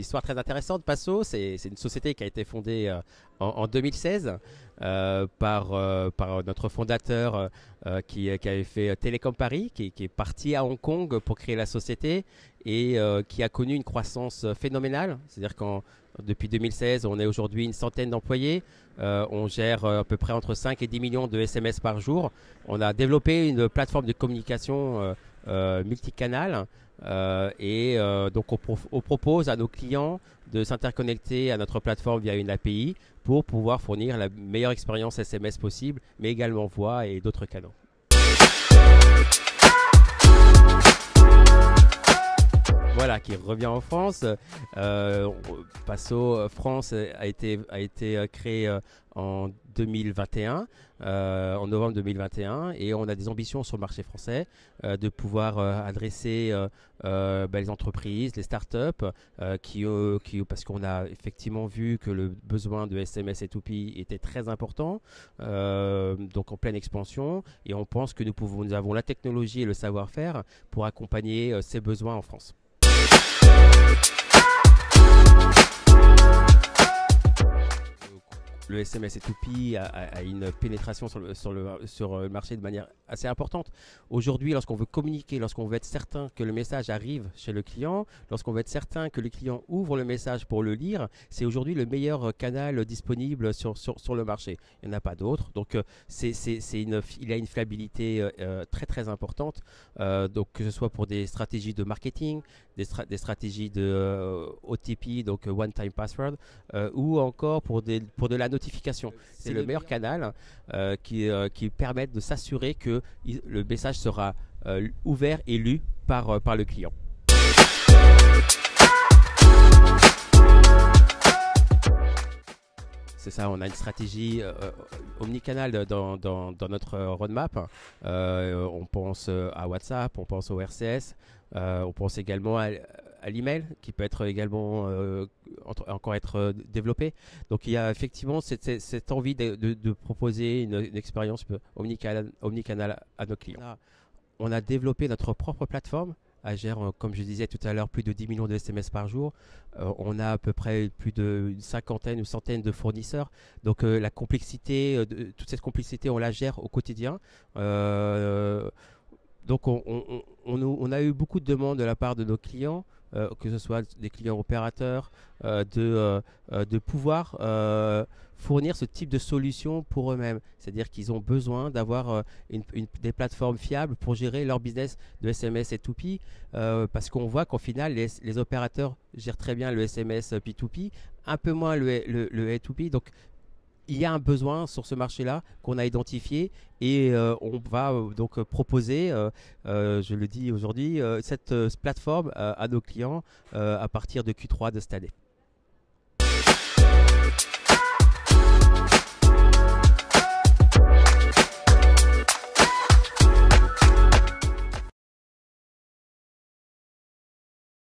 histoire très intéressante. Passo, c'est une société qui a été fondée en 2016 par notre fondateur qui avait fait Télécom Paris, qui est parti à Hong Kong pour créer la société et qui a connu une croissance phénoménale. C'est-à-dire qu'en depuis 2016, on est aujourd'hui une centaine d'employés. On gère à peu près entre 5 et 10 millions de SMS par jour. On a développé une plateforme de communication multicanal donc on propose à nos clients de s'interconnecter à notre plateforme via une API pour pouvoir fournir la meilleure expérience SMS possible, mais également voix et d'autres canaux. Voilà, qui revient en France. Passo France a été créé en 2021, en novembre 2021, et on a des ambitions sur le marché français de pouvoir adresser les entreprises, les startups, parce qu'on a effectivement vu que le besoin de SMS et P2P était très important, donc en pleine expansion, et on pense que nous avons la technologie et le savoir-faire pour accompagner ces besoins en France. Le SMS et P2P a une pénétration sur le marché de manière assez importante. Aujourd'hui, lorsqu'on veut communiquer, lorsqu'on veut être certain que le message arrive chez le client, lorsqu'on veut être certain que le client ouvre le message pour le lire, c'est aujourd'hui le meilleur canal disponible sur le marché. Il n'y en a pas d'autre. Donc, il a une fiabilité très très importante. Donc, que ce soit pour des stratégies de marketing, des stratégies de OTP, donc One Time Password, ou encore pour de la notification. C'est le meilleur canal qui permet de s'assurer que le message sera ouvert et lu par le client. C'est ça, on a une stratégie omnicanal dans notre roadmap. On pense à WhatsApp, on pense au RCS, on pense également à l'email qui peut être également encore être développé. Donc il y a effectivement cette envie de proposer une expérience omnicanal à nos clients. On a développé notre propre plateforme. Elle gère, comme je disais tout à l'heure, plus de 10 millions de SMS par jour. On a à peu près plus d'une cinquantaine ou centaine de fournisseurs. Donc la complexité, toute cette complexité, on la gère au quotidien. Donc on a eu beaucoup de demandes de la part de nos clients, que ce soit des clients opérateurs, de pouvoir fournir ce type de solution pour eux-mêmes. C'est-à-dire qu'ils ont besoin d'avoir des plateformes fiables pour gérer leur business de SMS et P2P, parce qu'on voit qu'au final, les opérateurs gèrent très bien le SMS P2P, un peu moins le A2P. Donc, il y a un besoin sur ce marché-là qu'on a identifié et on va donc proposer, je le dis aujourd'hui, cette plateforme à nos clients à partir de Q3 de cette année.